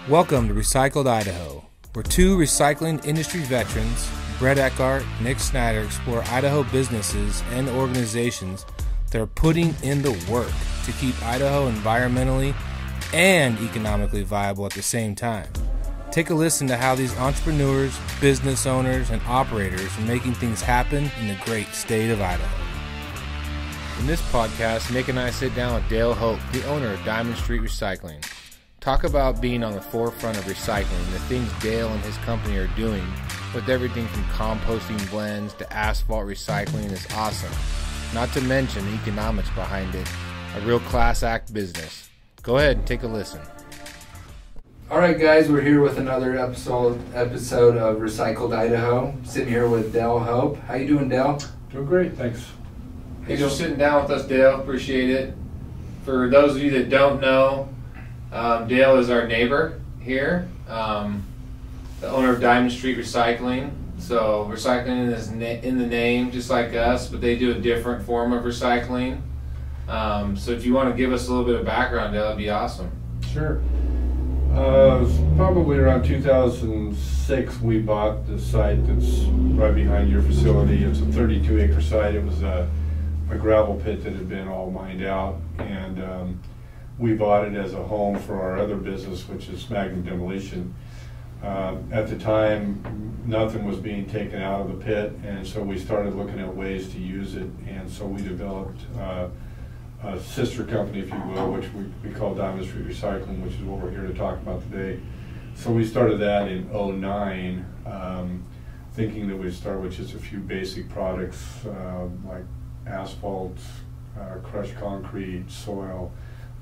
Welcome to Recycled Idaho, where two recycling industry veterans, Brett Eckhart and Nick Snyder, explore Idaho businesses and organizations that are putting in the work to keep Idaho environmentally and economically viable at the same time. Take a listen to how these entrepreneurs, business owners, and operators are making things happen in the great state of Idaho. In this podcast, Nick and I sit down with Dale Hope, the owner of Diamond Street Recycling. Talk about being on the forefront of recycling, the things Dale and his company are doing with everything from composting blends to asphalt recycling is awesome. Not to mention the economics behind it, a real class act business. Go ahead and take a listen. All right, guys, we're here with another episode of Recycled Idaho. Sitting here with Dale Hope. How you doing, Dale? Doing great, thanks. Thanks for sitting down with us, Dale. Appreciate it. For those of you that don't know, Dale is our neighbor here, the owner of Diamond Street Recycling. So recycling is in the name, just like us, but they do a different form of recycling. So if you want to give us a little bit of background, Dale, that'd be awesome. Sure. It was probably around 2006 we bought the site that's right behind your facility. It's a 32-acre site. It was a gravel pit that had been all mined out, and we bought it as a home for our other business, which is Magnum Demolition. At the time, nothing was being taken out of the pit, and so we started looking at ways to use it, and so we developed a sister company, if you will, which we call Diamond Street Recycling, which is what we're here to talk about today. So we started that in '09, thinking that we'd start with just a few basic products like asphalt, crushed concrete, soil,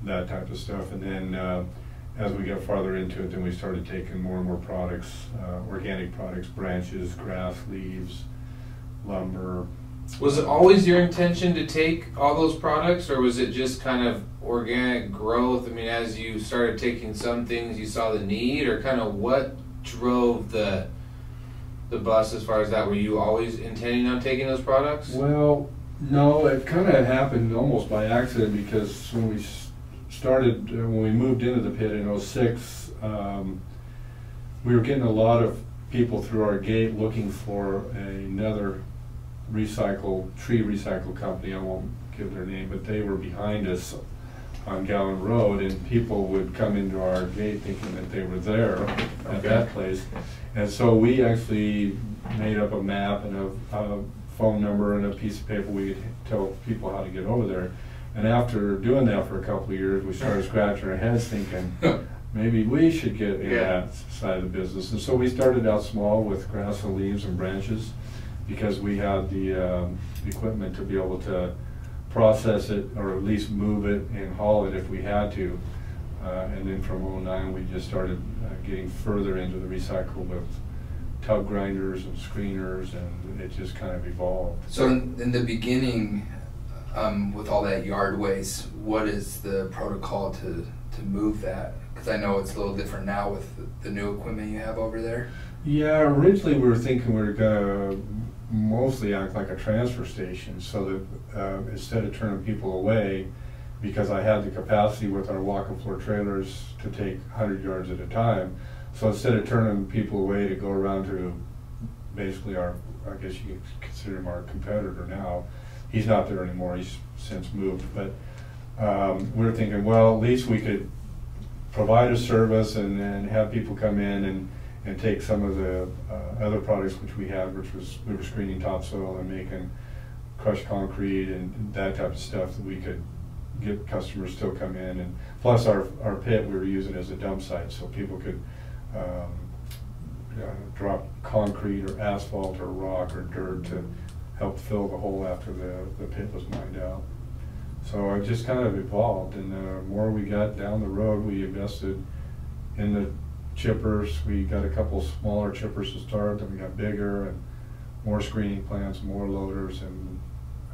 that type of stuff. And then as we got farther into it, then we started taking more and more products, organic products, branches, grass, leaves, lumber. Was it always your intention to take all those products, or was it just kind of organic growth? I mean, as you started taking some things, you saw the need, or kind of what drove the bus as far as that? Were you always intending on taking those products? Well, no, it kind of happened almost by accident, because when we started, when we moved into the pit in '06, we were getting a lot of people through our gate looking for another tree recycle company. I won't give their name, but they were behind us on Gallon Road, and people would come into our gate thinking that they were there at that place. And so we actually made up a map and a phone number and a piece of paper. We could tell people how to get over there. And after doing that for a couple of years, we started scratching our heads thinking, maybe we should get in that side of the business. And so we started out small with grass and leaves and branches, because we had the equipment to be able to process it, or at least move it and haul it if we had to. And then from '09 we just started getting further into the recycle with tub grinders and screeners, and it just kind of evolved. So in the beginning, with all that yard waste, what is the protocol to move that? Because I know it's a little different now with the new equipment you have over there. Yeah, originally we were thinking we were going to mostly act like a transfer station, so that instead of turning people away, because I had the capacity with our walk-and floor trailers to take 100 yards at a time, so instead of turning people away to go around to basically I guess you could consider him our competitor now. He's not there anymore, he's since moved, but we were thinking, well, at least we could provide a service and have people come in and take some of the other products which we had, which was we were screening topsoil and making crushed concrete and that type of stuff, that we could get customers still come in. And plus our pit we were using as a dump site, so people could drop concrete or asphalt or rock or dirt to help fill the hole after the pit was mined out. So it just kind of evolved, and the more we got down the road, we invested in the chippers. We got a couple smaller chippers to start, then we got bigger and more screening plants, more loaders, and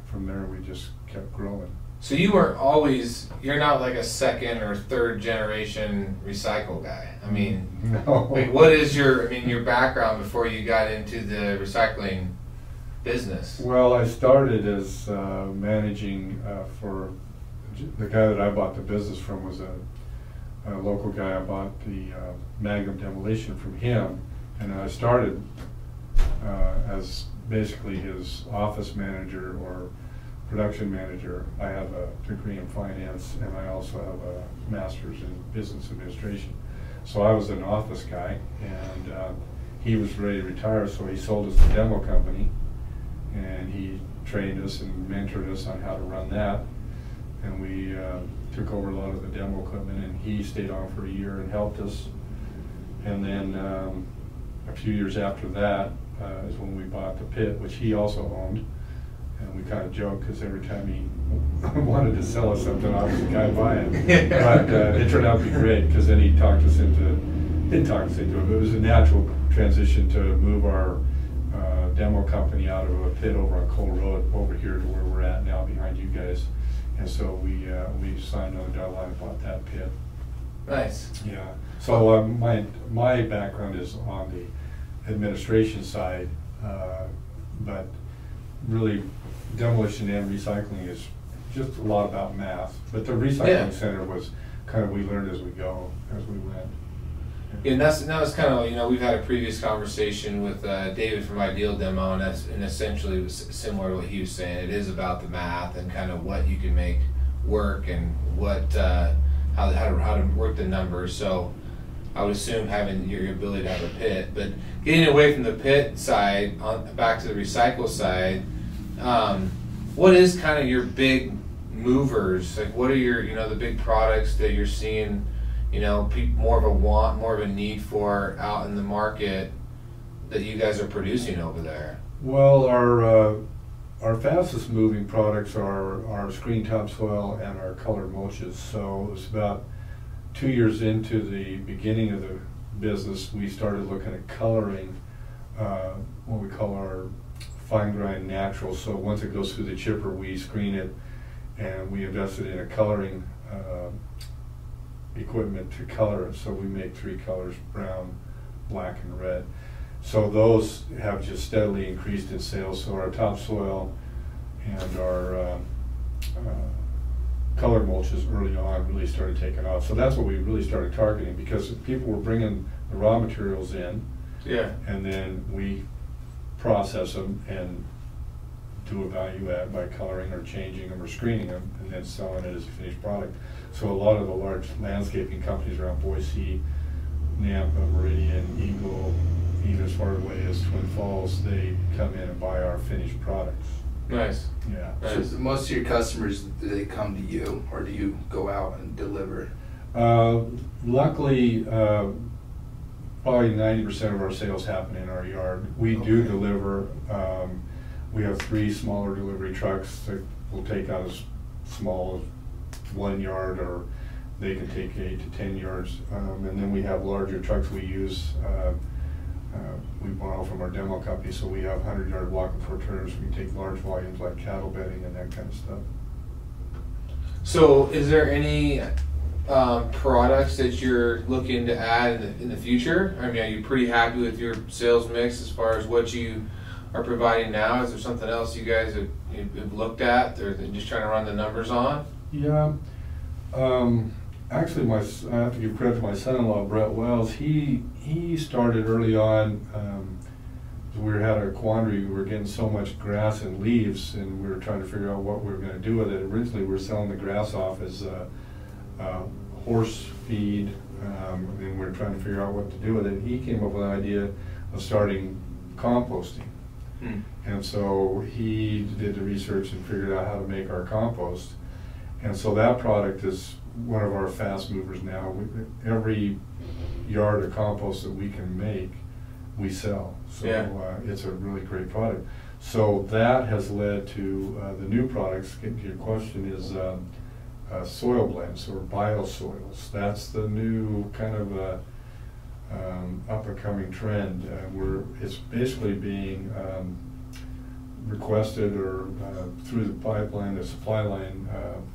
from there we just kept growing. So you're not like a second or third generation recycle guy. I mean, no. Like, what is your background before you got into the recycling business? Well, I started as managing for the guy that I bought the business from was a a local guy. I bought the Magnum demolition from him, and I started as basically his office manager or production manager. I have a degree in finance, and I also have a master's in business administration. So I was an office guy, and he was ready to retire, so he sold us the demo company, and he trained us and mentored us on how to run that. And we took over a lot of the demo equipment, and he stayed on for a year and helped us. And then a few years after that is when we bought the pit, which he also owned. And we kind of joked because every time he wanted to sell us something, I was the guy buying. But it turned out to be great, because then he didn't talk us into it, but it was a natural transition to move our demo company out of a pit over on Cole Road over here to where we're at now behind you guys. And so we signed on the dotted line and bought that pit. Nice. Yeah. So my background is on the administration side, but really demolition and recycling is just a lot about math. But the recycling center was kind of, we learned as we go, as we went. Yeah, and that was kind of, you know, we've had a previous conversation with David from Ideal Demo, and essentially it was similar to what he was saying. It is about the math and kind of what you can make work and what how to work the numbers. So I would assume having your ability to have a pit, but getting away from the pit side, back to the recycle side, what is kind of your big movers? Like, what are your, you know, the big products that you're seeing, you know, more of a want, more of a need for out in the market that you guys are producing over there? Well, our fastest moving products are our screen topsoil and our colored mulches. So it was about 2 years into the beginning of the business, we started looking at coloring what we call our fine grind natural. So once it goes through the chipper, we screen it, and we invested in a coloring equipment to color it. So we make 3 colors: brown, black, and red. So those have just steadily increased in sales. So our topsoil and our color mulches early on really started taking off. So that's what we really started targeting, because people were bringing the raw materials in, and then we process them and do a value add by coloring or changing them or screening them, and then selling it as a finished product. So a lot of the large landscaping companies around Boise, Nampa, Meridian, Eagle, even as far away as Twin Falls, they come in and buy our finished products. Nice. Yeah. Nice. So most of your customers, do they come to you, or do you go out and deliver? Luckily, probably 90% of our sales happen in our yard. We do deliver. We have 3 smaller delivery trucks that will take out as small as 1 yard, or they can take 8 to 10 yards. And then we have larger trucks we use. We borrow from our demo company, so we have 100-yard walk-and-floor trailers. We can take large volumes like cattle bedding and that kind of stuff. So is there any products that you're looking to add in the future? I mean, are you pretty happy with your sales mix as far as what you are providing now? Is there something else you guys have looked at, or just trying to run the numbers on? Yeah. Actually, I have to give credit to my son-in-law, Brett Wells. He started early on. We had a quandary. We were getting so much grass and leaves, and we were trying to figure out what we were going to do with it. Originally, we were selling the grass off as horse feed, and we were trying to figure out what to do with it. He came up with an idea of starting composting. And so he did the research and figured out how to make our compost. And so that product is one of our fast movers now. Every yard of compost that we can make, we sell. So it's a really great product. So that has led to the new products. Getting to your question is soil blends or biosoils. That's the new kind of up-and-coming trend. It's basically being requested or through the pipeline, the supply line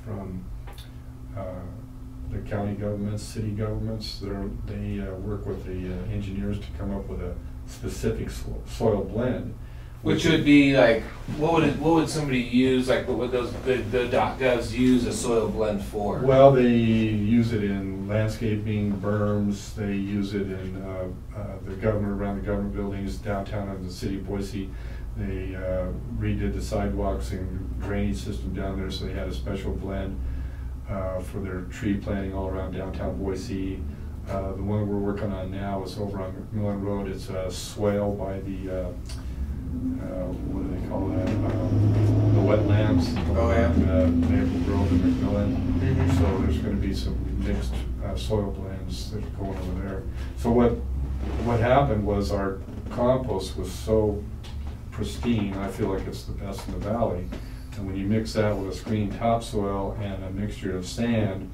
from the county governments, city governments. They work with the engineers to come up with a specific soil blend, Which would be like, what would somebody use, like what would the dock guys use a soil blend for? Well, they use it in landscaping, berms, they use it in around the government buildings, downtown of the city of Boise. They redid the sidewalks and drainage system down there, so they had a special blend for their tree planting all around downtown Boise. The one we're working on now is over on McMillan Road. It's a swale by the what do they call that? The wetlands. Oh, yeah. Maple Grove and McMillan. Mm-hmm. So there's going to be some mixed soil blends that are going over there. So what happened was our compost was so pristine. I feel like it's the best in the valley. And when you mix that with a screened topsoil and a mixture of sand,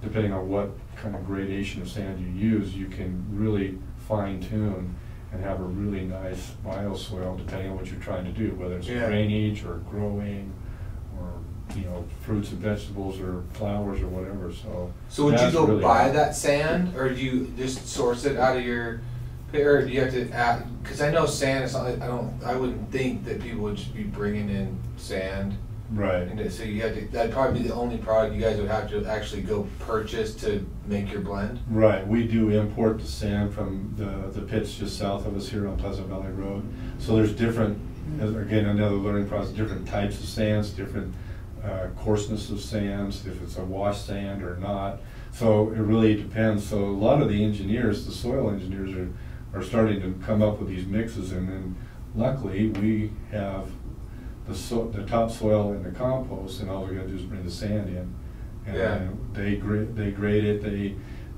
depending on what kind of gradation of sand you use, you can really fine tune and have a really nice bioswale depending on what you're trying to do, whether it's drainage or growing or fruits and vegetables or flowers or whatever. So would you go really buy that sand, or do you just source it out of your, or do you have to add? Because I know sand is not. I wouldn't think that people would just be bringing in sand. Right. And so you have to. That'd probably be the only product you guys would have to actually go purchase to make your blend. Right. We do import the sand from the pits just south of us here on Pleasant Valley Road. So there's different, again, another learning process, different types of sands, different coarseness of sands, if it's a wash sand or not. So it really depends. So a lot of the engineers, the soil engineers, are starting to come up with these mixes, and then luckily we have the topsoil and the compost, and all we got to do is bring the sand in, and they grade it,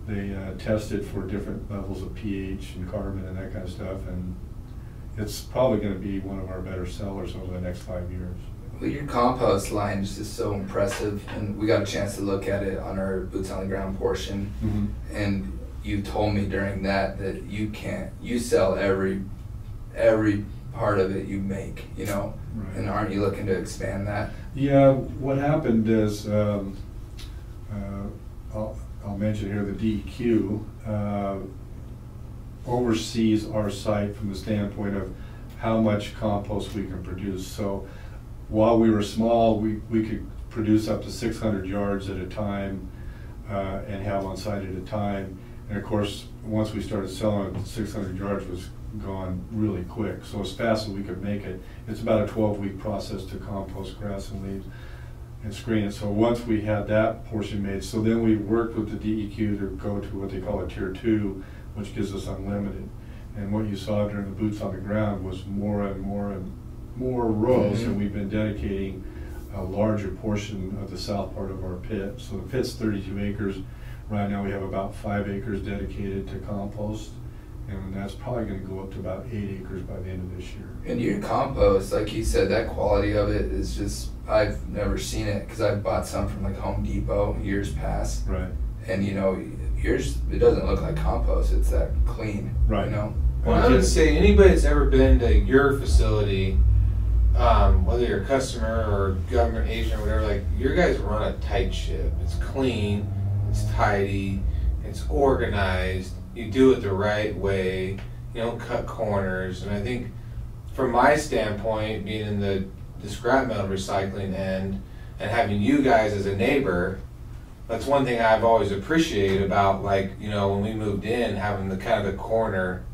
they test it for different levels of pH and carbon and that kind of stuff, and it's probably going to be one of our better sellers over the next 5 years. Well, your compost line is just so impressive, and we got a chance to look at it on our boots on the ground portion, and you told me during that you sell every part of it you make, right. And aren't you looking to expand that? Yeah, what happened is, I'll mention here the DEQ oversees our site from the standpoint of how much compost we can produce. So while we were small, we could produce up to 600 yards at a time and have on site at a time. And of course, once we started selling it, 600 yards was gone really quick. So as fast as we could make it, it's about a 12-week process to compost grass and leaves and screen it. So once we had that portion made, so then we worked with the DEQ to go to what they call a tier 2, which gives us unlimited. And what you saw during the boots on the ground was more and more and more rows, and we've been dedicating a larger portion of the south part of our pit. So the pit's 32 acres. Right now we have about 5 acres dedicated to compost, and that's probably going to go up to about 8 acres by the end of this year. And your compost, like you said, that quality of it is just, I've never seen it, because I've bought some from like Home Depot years past. Right. And yours, it doesn't look like compost, it's that clean. Right. Well, I would say anybody that's ever been to your facility, whether you're a customer or government agent or whatever, like, your guys run a tight ship. It's clean, it's tidy, it's organized, you do it the right way, you don't cut corners. And I think from my standpoint, being in the scrap metal recycling end and having you guys as a neighbor, that's one thing I've always appreciated about, like, when we moved in, having the kind of the corner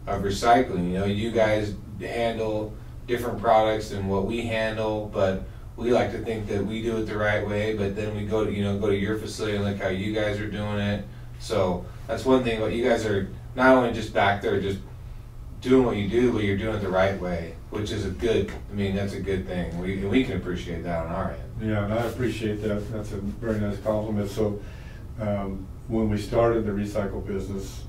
of recycling. You guys handle different products than what we handle, but we like to think that we do it the right way. But then we go to your facility and look how you guys are doing it. So that's one thing about you guys are not only just back there just doing what you do, but you're doing it the right way, which is that's a good thing. We can appreciate that on our end. Yeah, and I appreciate that. That's a very nice compliment. So when we started the recycle business,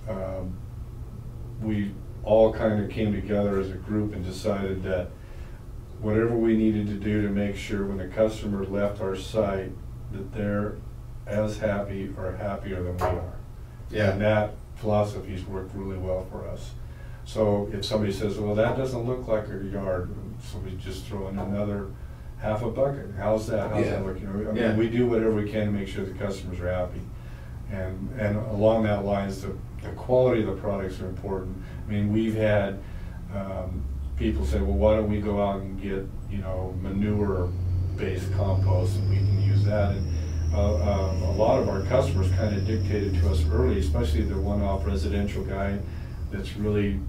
we all kind of came together as a group and decided that whatever we needed to do to make sure when the customer left our site that they're as happy or happier than we are. Yeah. And that philosophy's worked really well for us. So if somebody says, well, that doesn't look like a yard, so we just throw in another half a bucket. How's that? How's that look? We do whatever we can to make sure the customers are happy. And along that lines, the quality of the products are important. We've had people say, well, why don't we go out and get, you know, manure-based compost and we can use that. And a lot of our customers kind of dictated to us early, especially the one-off residential guy that's really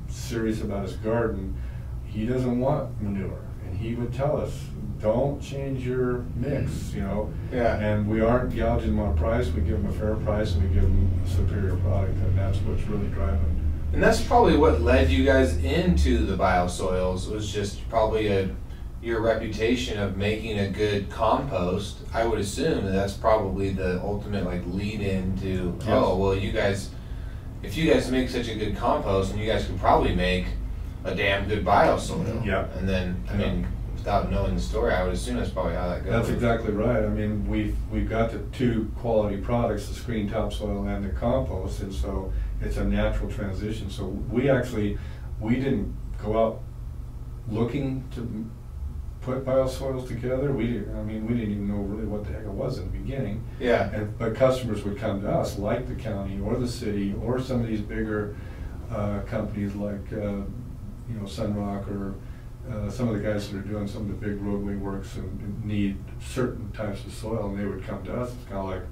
serious about his garden. He doesn't want manure, and he would tell us, don't change your mix, you know. Yeah. And we aren't gouging them on price. We give them a fair price, and we give them a superior product, and that's what's really driving. And that's probably what led you guys into the biosoils, was just probably your reputation of making a good compost. I would assume that's probably the ultimate like lead into, Yes. oh, well, you guys, if you guys make such a good compost, and you guys could probably make a damn good biossoil. Yeah. And then, I mean, without knowing the story, I would assume that's probably how that goes. That's exactly right. I mean, we've got the two quality products, the screen topsoil and the compost, and so it's a natural transition. So we didn't go out looking to put biosoils together. We didn't even know really what the heck it was in the beginning. Yeah. But customers would come to us, like the county or the city or some of these bigger companies like Sunrock or some of the guys that are doing some of the big roadway works and need certain types of soil, and they would come to us. It's kind of like,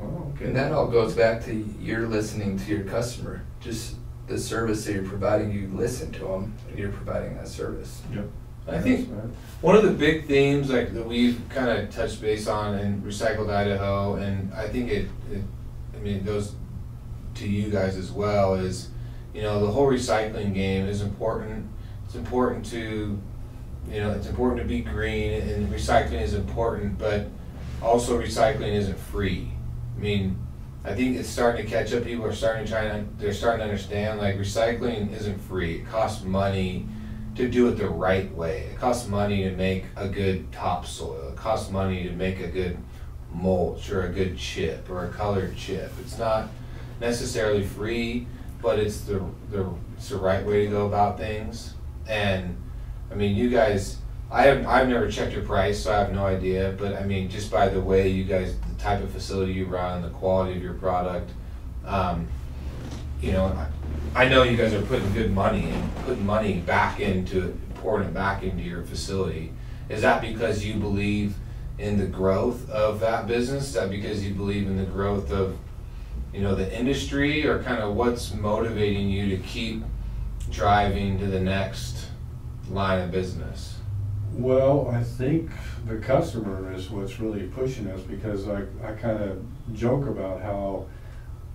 oh, okay. And that all goes back to you're listening to your customer. Just the service that you're providing, you listen to them, and you're providing that service. Yep. I think one of the big themes like that we've kind of touched base on in Recycled Idaho, and I think it goes to you guys as well, is, you know, the whole recycling game is important. It's important to, you know, it's important to be green, and recycling is important, but also recycling isn't free. I mean, I think it's starting to catch up. People are starting to understand, like, recycling isn't free. It costs money to do it the right way. It costs money to make a good topsoil. It costs money to make a good mulch or a good chip or a colored chip. It's not necessarily free, but it's the right way to go about things. And I mean, you guys, I've never checked your price, so I have no idea, but I mean, just by the way you guys, the type of facility you run, the quality of your product, you know, I know you guys are putting good money and putting money back into it, pouring it back into your facility. Is that because you believe in the growth of that business? Is that because you believe in the growth of, you know, the industry, or kind of what's motivating you to keep driving to the next line of business? Well, I think the customer is what's really pushing us, because I kind of joke about how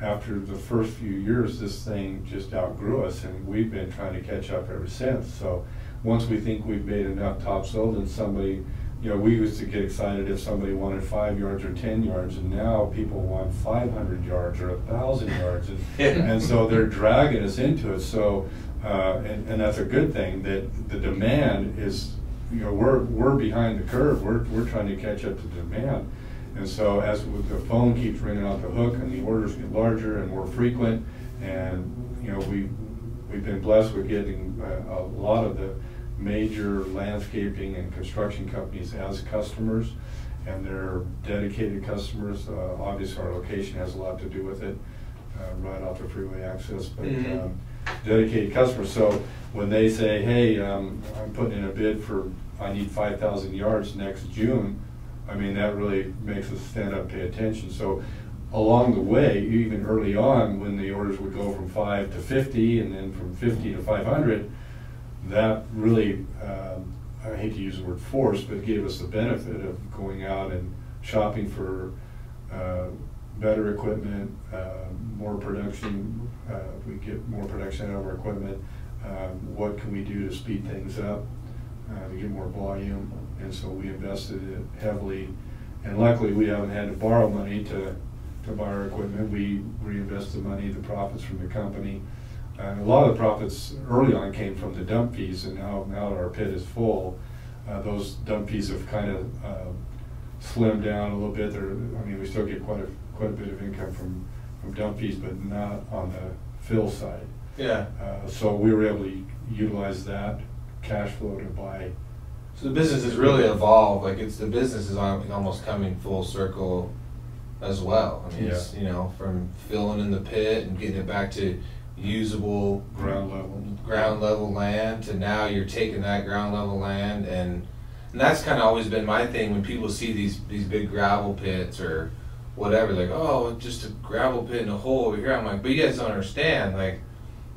after the first few years this thing just outgrew us, and we've been trying to catch up ever since. So once we think we've made enough topsoil, then somebody, you know, we used to get excited if somebody wanted 5 yards or 10 yards, and now people want 500 yards or 1,000 yards, and so they're dragging us into it. So and that's a good thing, that the demand is, you know, we're behind the curve. We're trying to catch up to the demand, and so as the phone keeps ringing off the hook and the orders get larger and more frequent, and you know, we've been blessed with getting a lot of the major landscaping and construction companies as customers, and they're dedicated customers. Obviously our location has a lot to do with it, right off the freeway access, but dedicated customers. So when they say, hey, I'm putting in a bid for, I need 5,000 yards next June, I mean, that really makes us stand up, pay attention. So along the way, even early on, when the orders would go from 5 to 50 and then from 50 to 500, that really, I hate to use the word force, but gave us the benefit of going out and shopping for better equipment, more production. We get more production out of our equipment. What can we do to speed things up, to get more volume? And so we invested it heavily, and luckily we haven't had to borrow money to buy our equipment. We reinvest the money, the profits from the company. A lot of the profits early on came from the dump fees, and now that our pit is full, those dump fees have kind of slimmed down a little bit. I mean, we still get quite a bit of income from dump fees, but not on the fill side. Yeah. So we were able to utilize that cash flow to buy. So the business has really evolved. Like, the business is almost coming full circle as well. I mean, Yeah. it's, you know, from filling in the pit and getting it back to usable ground level land to now you're taking that ground level land, and that's kind of always been my thing when people see these big gravel pits or whatever, like, oh, just a gravel pit in a hole over here. I'm like, but you guys don't understand, like,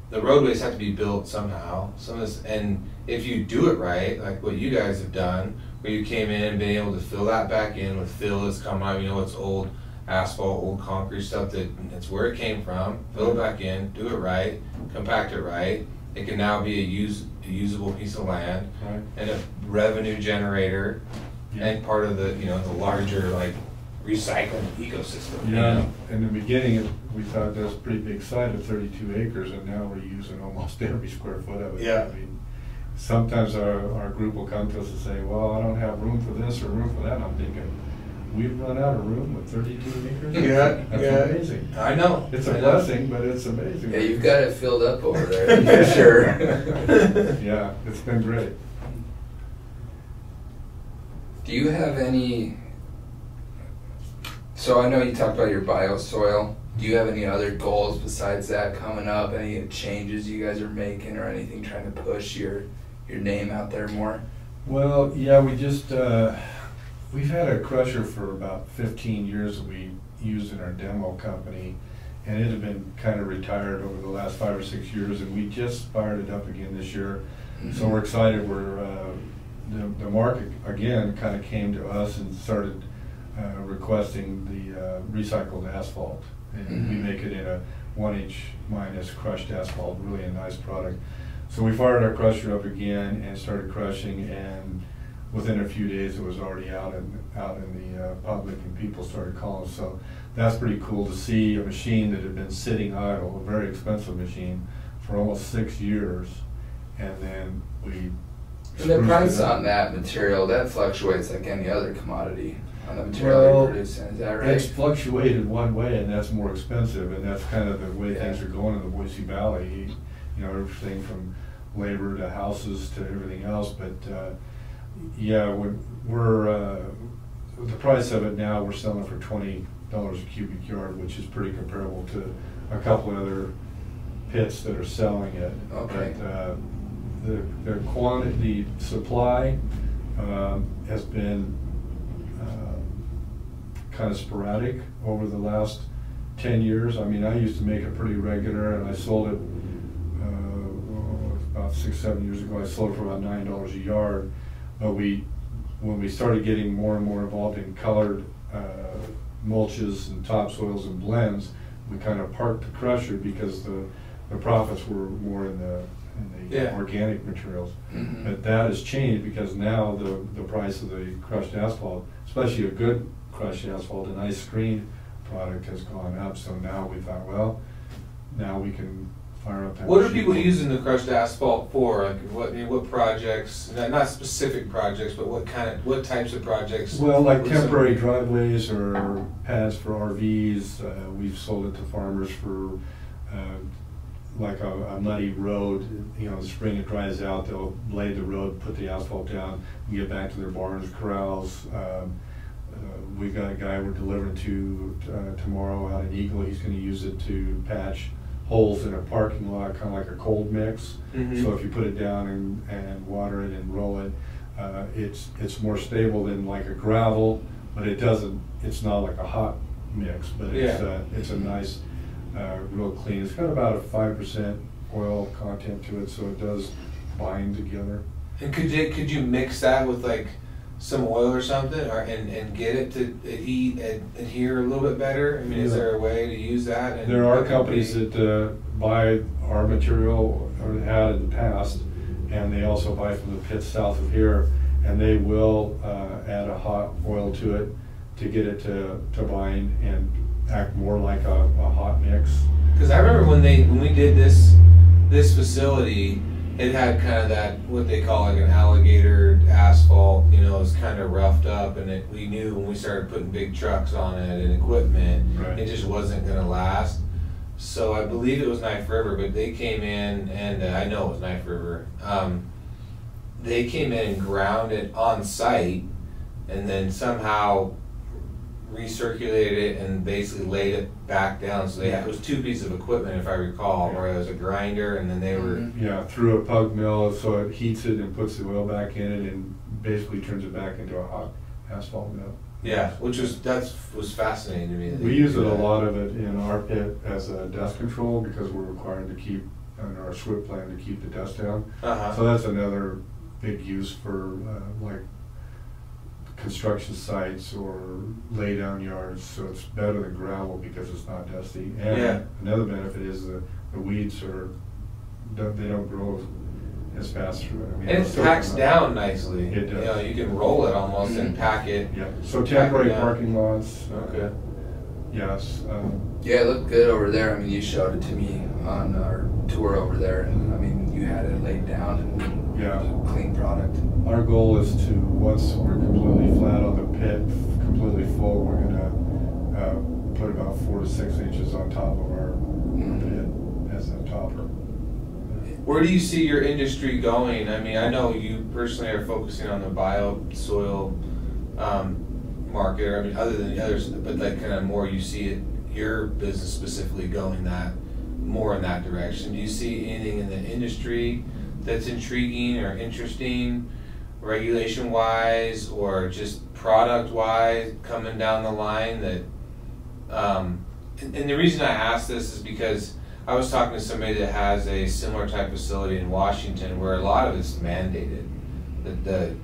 the roadways have to be built somehow. Some of this, and if you do it right, like what you guys have done, where you came in and been able to fill that back in with fill that's come out, you know, it's old asphalt, old concrete stuff that's where it came from, fill it back in, do it right, compact it right, it can now be a usable piece of land, right, and a revenue generator, and part of the, you know, the larger, like, recycling ecosystem. Yeah, You know? in the beginning, we thought that was a pretty big site of 32 acres, and now we're using almost every square foot of it. Yeah. I mean, sometimes our group will come to us and say, well, I don't have room for this or room for that, and I'm thinking, we've run out of room with 32 acres? Yeah, That's amazing. I know. It's a blessing, but it's amazing. Yeah, you've got it filled up over there, for sure. Yeah, it's been great. Do you have any, so I know you talked about your bioswale. Do you have any other goals besides that coming up? Any changes you guys are making or anything trying to push your name out there more? Well, yeah, we just, we've had a crusher for about 15 years that we used in our demo company, and it had been kind of retired over the last 5 or 6 years, and we just fired it up again this year. So we're excited. The market again kind of came to us and started requesting the recycled asphalt, and we make it in a 1-inch minus crushed asphalt, really a nice product. So we fired our crusher up again and started crushing, and within a few days it was already out in the public, and people started calling. So that's pretty cool to see a machine that had been sitting idle, a very expensive machine, for almost 6 years, and then we. And the price on that material, that fluctuates like any other commodity on the material you're producing, is that right? It's fluctuated one way, and that's more expensive, and that's kind of the way things are going in the Boise Valley. You know, everything from labor to houses to everything else. But yeah, we're the price of it now, we're selling for $20 a cubic yard, which is pretty comparable to a couple of other pits that are selling it. Okay. But, the quantity, the supply has been kind of sporadic over the last 10 years. I mean, I used to make it pretty regular, and I sold it about 6-7 years ago. I sold it for about $9 a yard. But when we started getting more and more involved in colored mulches and topsoils and blends, we kind of parked the crusher because the profits were more in the organic materials. But that has changed because now the price of the crushed asphalt, especially a good crushed asphalt, a nice screened product, has gone up. So now we thought, well, now we can fire up that. What are people using the crushed asphalt for? Like what projects? Not specific projects, but what types of projects? Well, like temporary driveways or pads for RVs. We've sold it to farmers for like a muddy road. You know, in the spring it dries out, they'll lay the road, put the asphalt down, and get back to their barns, corrals. We've got a guy we're delivering to tomorrow out in Eagle. He's going to use it to patch holes in a parking lot, kind of like a cold mix. So if you put it down and water it and roll it, it's more stable than like a gravel, but it's not like a hot mix, but it's a nice, real clean. It's got about a 5% oil content to it, so it does bind together. And could you mix that with like some oil or something, and get it to adhere a little bit better? I mean, is there a way to use that? And there are companies that buy our material, or had in the past, and they also buy from the pits south of here, and they will add a hot oil to it to get it to bind and act more like a hot mix. Because I remember when we did this facility, it had kind of that, what they call like an alligator asphalt, you know, it was kind of roughed up, and we knew when we started putting big trucks on it and equipment, it just wasn't going to last. So I believe it was Knife River, but they came in, and I know it was Knife River, they came in and ground it on site, and then somehow recirculated it and basically laid it back down. So it was two pieces of equipment, if I recall, where it was a grinder and then they were... Yeah, through a pug mill, so it heats it and puts the oil back in it and basically turns it back into a hot asphalt mill. Yeah, which was fascinating to me. We use it a lot of it in our pit as a dust control because we're required to keep, under our SWIP plan, to keep the dust down. So that's another big use for like construction sites or lay down yards. So it's better than gravel because it's not dusty. And another benefit is the weeds they don't grow as fast through it. I mean, and it packs down nicely. It does. You know, you can roll it almost and pack it. Yeah. So temporary parking lots. Okay. Yes. Yeah, it looked good over there. I mean, you showed it to me on our tour over there, and I mean, you had it laid down and it was a clean product. Our goal is to, once we're completely flat on the pit, completely full, we're going to put about 4 to 6 inches on top of our pit as a topper. Where do you see your industry going? I mean, I know you personally are focusing on the bioswale market, or I mean, other than the others, but like kind of more you see it, your business specifically going more in that direction. Do you see anything in the industry that's intriguing or interesting, regulation-wise or just product-wise, coming down the line that? And the reason I ask this is because I was talking to somebody that has a similar type facility in Washington where a lot of it's mandated. The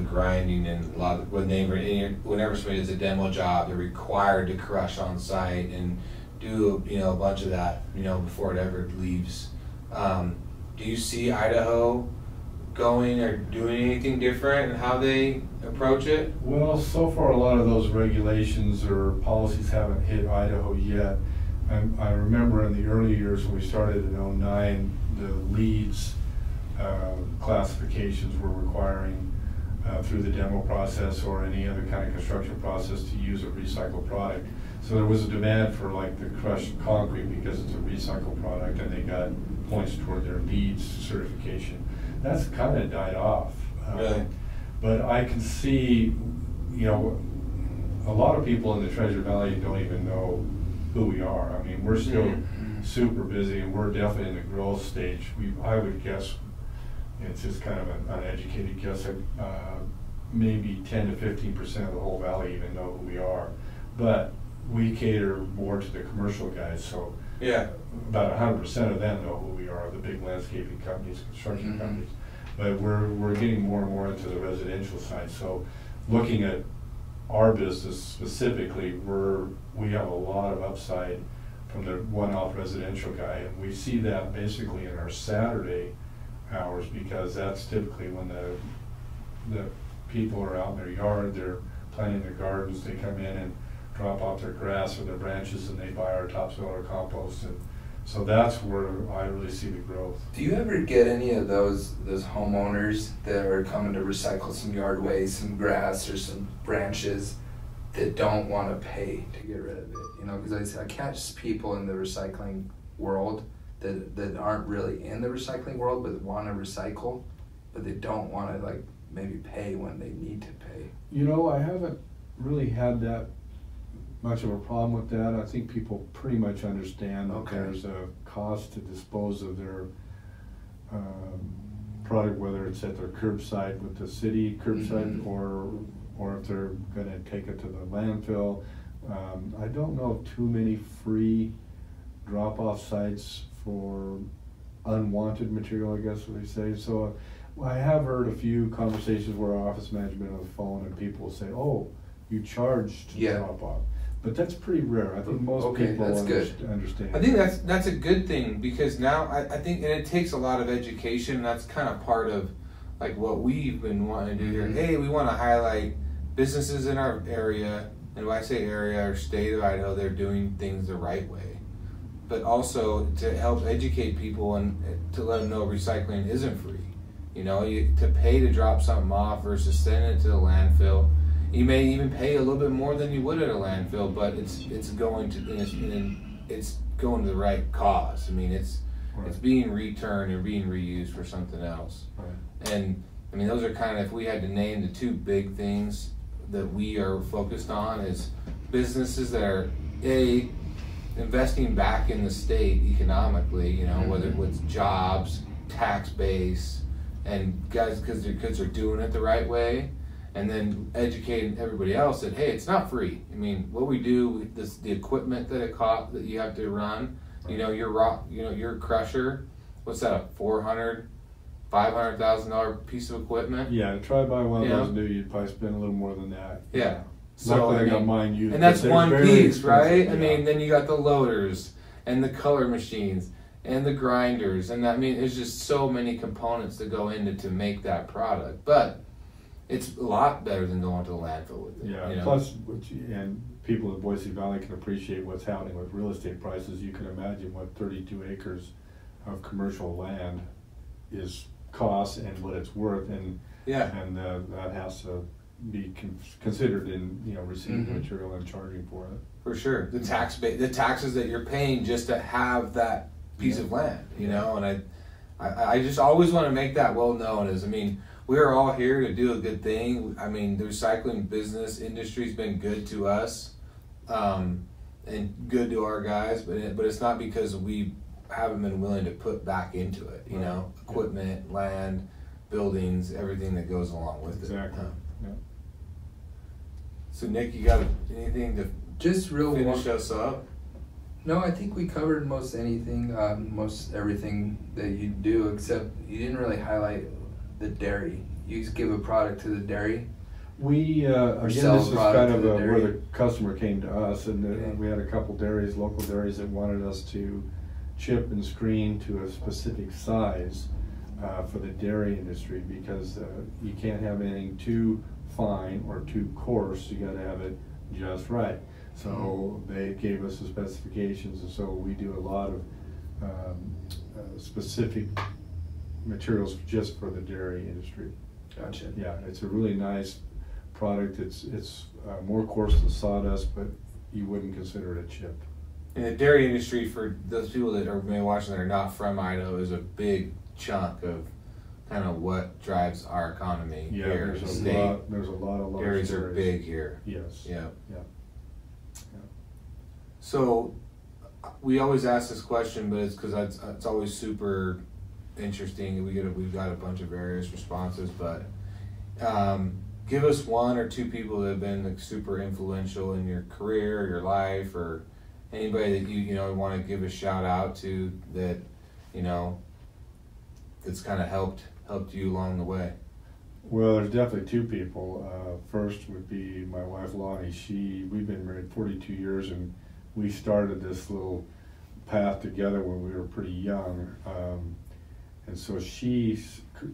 grinding and a lot of, whenever somebody does a demo job, they're required to crush on site and do a bunch of that before it ever leaves. Do you see Idaho going or doing anything different in how they approach it? Well, so far a lot of those regulations or policies haven't hit Idaho yet. I remember in the early years when we started in '09, the LEEDs classifications were requiring through the demo process or any other kind of construction process to use a recycled product. So there was a demand for like the crushed concrete because it's a recycled product, and they got points toward their LEEDs certification. That's kind of died off. Really? But I can see, a lot of people in the Treasure Valley don't even know who we are. I mean, we're still super busy, and we're definitely in the growth stage. I would guess, it's just kind of an uneducated guess, maybe 10 to 15% of the whole valley even know who we are. But we cater more to the commercial guys, so about 100% of them know who we are, the big landscaping companies, construction companies. But we're getting more and more into the residential side. So looking at our business specifically, we have a lot of upside from the one-off residential guy, and we see that basically in our Saturday hours, because that's typically when the people are out in their yard, they're planting their gardens, they come in and drop off their grass or their branches, and they buy our topsoil or compost, and so that's where I really see the growth. Do you ever get any of those homeowners that are coming to recycle some yard waste, some grass or some branches, that don't want to pay to get rid of it? Because I catch people in the recycling world that aren't really in the recycling world but want to recycle, but they don't want to like maybe pay when they need to pay. I haven't really had that much of a problem with that. I think people pretty much understand that there's a cost to dispose of their product, whether it's at their curbside with the city curbside or if they're going to take it to the landfill. I don't know of too many free drop-off sites for unwanted material, I guess what they say. So I have heard a few conversations where our office management on the phone and people will say, "Oh, you charge to drop off." But that's pretty rare. I think most people understand. I think that's a good thing, because now I think, and it takes a lot of education. That's kind of part of like what we've been wanting to do here. Hey, we want to highlight businesses in our area, and when I say area or state of Idaho, they're doing things the right way. But also to help educate people and to let them know recycling isn't free. To pay to drop something off versus sending it to the landfill. You may even pay a little bit more than you would at a landfill, but it's going to the right cause. I mean, it's being returned or being reused for something else. Right. And I mean, those are kind of, if we had to name the two big things that we are focused on is businesses that are investing back in the state economically, you know, whether it's jobs, tax base, and guys, because their kids are doing it the right way, and then educating everybody else that, hey, it's not free. I mean, what we do, the equipment that that you have to run, you know, your crusher, what's that, a $500,000 piece of equipment? Yeah, to try to buy one of those new, you'd probably spend a little more than that. Yeah. So I got mine used. And that's one piece, right? Yeah. I mean, then you got the loaders and the color machines and the grinders, and I mean, there's just so many components that go into to make that product. But it's a lot better than going to the landfill with it. Yeah. You know? Plus, and people in Boise Valley can appreciate what's happening with real estate prices. You can imagine what 32 acres of commercial land costs and what it's worth, and that has to be considered in, you know, receiving material and charging for it. For sure, the taxes that you're paying just to have that piece of land, you know, and I just always want to make that well known. I mean, we are all here to do a good thing. I mean, the recycling business industry's been good to us, and good to our guys, but it's not because we haven't been willing to put back into it, you know, equipment, land, buildings, everything that goes along with it. Exactly. Yeah. So Nick, you got anything to just finish us up? No, I think we covered most everything that you do, except you didn't really highlight the dairy. You just give a product to the dairy. We again, this is kind of where the customer came to us, and we had a couple dairies, local dairies, that wanted us to chip and screen to a specific size for the dairy industry, because you can't have anything too fine or too coarse. You got to have it just right. So they gave us the specifications, and so we do a lot of specific materials just for the dairy industry. Gotcha. Yeah, it's a really nice product. It's more coarse than sawdust, but you wouldn't consider it a chip. And the dairy industry, for those people that are maybe watching that are not from Idaho, is a big chunk of kind of what drives our economy here. There's a lot of large dairies are big here. Yes. Yeah. Yeah. So we always ask this question, but it's because it's always super interesting. We've got a bunch of various responses, but give us one or two people that have been like super influential in your career, or your life, or anybody that you know want to give a shout out to that, you know, that's kind of helped you along the way. Well, there's definitely two people. First would be my wife Lonnie. We've been married 42 years, and we started this little path together when we were pretty young. And so she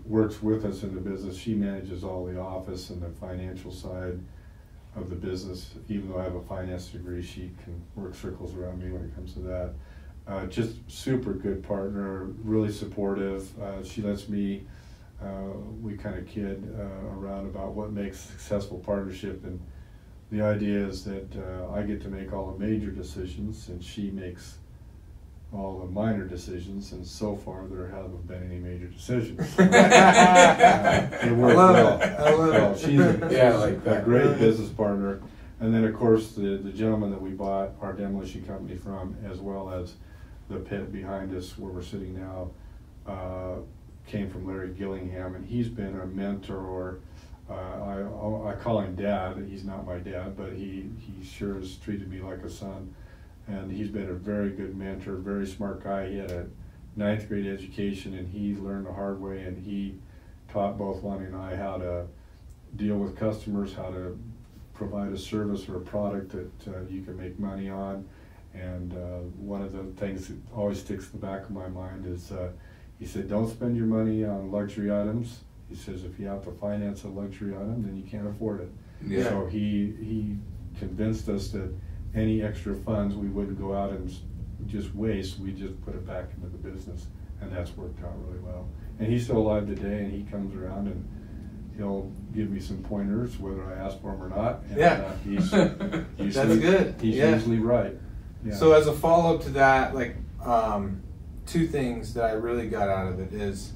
works with us in the business. She manages all the office and the financial side of the business. Even though I have a finance degree, she can work circles around me when it comes to that. Just super good partner, really supportive. She lets me, we kind of kid around about what makes a successful partnership, and the idea is that I get to make all the major decisions and she makes all the minor decisions, and so far there haven't been any major decisions. It worked well. I love it. She's a great business partner. And then of course the gentleman that we bought our demolition company from, as well as the pit behind us where we're sitting now, came from Larry Gillingham, and he's been a mentor. I call him Dad. He's not my dad, but he sure has treated me like a son. And he's been a very good mentor, very smart guy. He had a 9th grade education, and he learned the hard way, and he taught both Lonnie and I how to deal with customers, how to provide a service or a product that you can make money on. And one of the things that always sticks in the back of my mind is he said, don't spend your money on luxury items. He says, if you have to finance a luxury item, then you can't afford it. Yeah. So he convinced us that any extra funds we wouldn't go out and just waste, we just put it back into the business, and that's worked out really well. And he's still alive today, and he comes around and he'll give me some pointers whether I ask for them or not. And, he's that's good. He's usually right. Yeah. So as a follow-up to that, like two things that I really got out of it is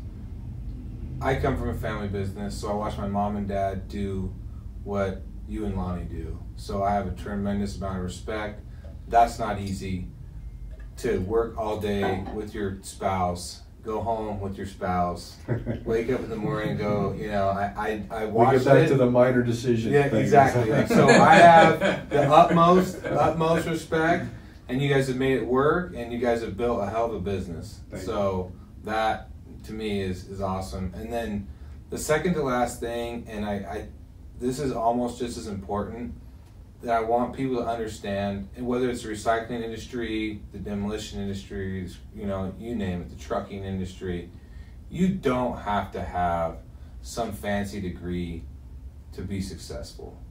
I come from a family business, so I watched my mom and dad do what you and Lonnie do. So I have a tremendous amount of respect. That's not easy, to work all day with your spouse, go home with your spouse, wake up in the morning and go, you know, I watched it. We get back to the minor decision Yeah, thing. exactly. Like, so I have the utmost respect, and you guys have made it work, and you guys have built a hell of a business. So that, to me, is awesome. And then the second to last thing, and I this is almost just as important, that I want people to understand, and whether it's the recycling industry, the demolition industries, you know, you name it, the trucking industry, you don't have to have some fancy degree to be successful.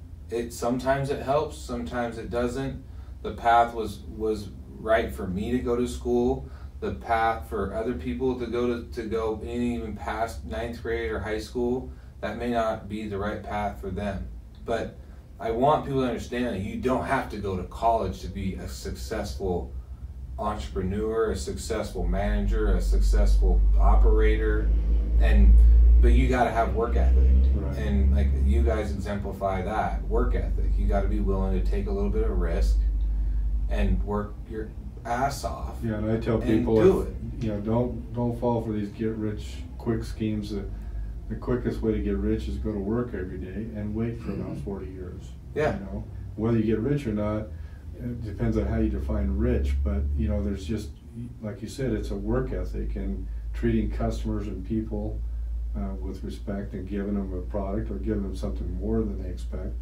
Sometimes it helps, sometimes it doesn't. The path was right for me to go to school. The path for other people to go even past ninth grade or high school, that may not be the right path for them. But I want people to understand that you don't have to go to college to be a successful entrepreneur, a successful manager, a successful operator, but you got to have work ethic. Right. And like you guys exemplify that work ethic. You got to be willing to take a little bit of risk and work your ass off. Yeah, and I tell people, you know, don't fall for these get rich quick schemes. The quickest way to get rich is go to work every day and wait for about 40 years. Yeah. You know, whether you get rich or not, it depends on how you define rich. But you know, there's just, like you said, it's a work ethic, and treating customers and people with respect and giving them a product or giving them something more than they expect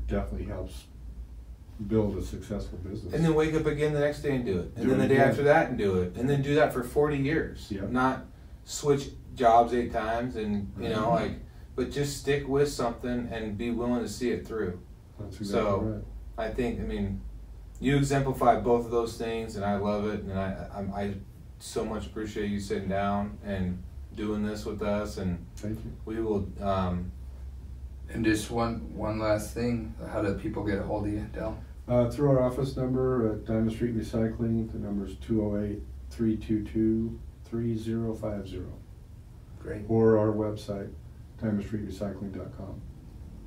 definitely helps build a successful business. And then wake up again the next day and do it. And Do then it the day again. after that and do it. And then do that for 40 years. Yep. Not switch jobs 8 times and, you know, like, but just stick with something and be willing to see it through. That's exactly So right. I think, I mean, you exemplify both of those things, and I love it. And I so much appreciate you sitting down and doing this with us. And Thank you. we will, And just one last thing, how do people get a hold of you, Del? Through our office number at Diamond Street Recycling, the number is 208-322-3050. Great. Or our website, diamondstreetrecycling.com.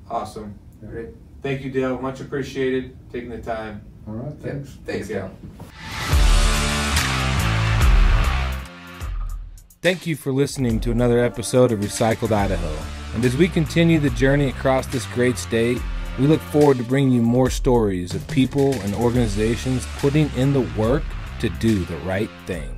awesome. Yeah. Great. Thank you, Dale. Much appreciated taking the time. All right, thanks. Thanks, Take care. Del. Thank you for listening to another episode of Recycled Idaho. And as we continue the journey across this great state, we look forward to bringing you more stories of people and organizations putting in the work to do the right thing.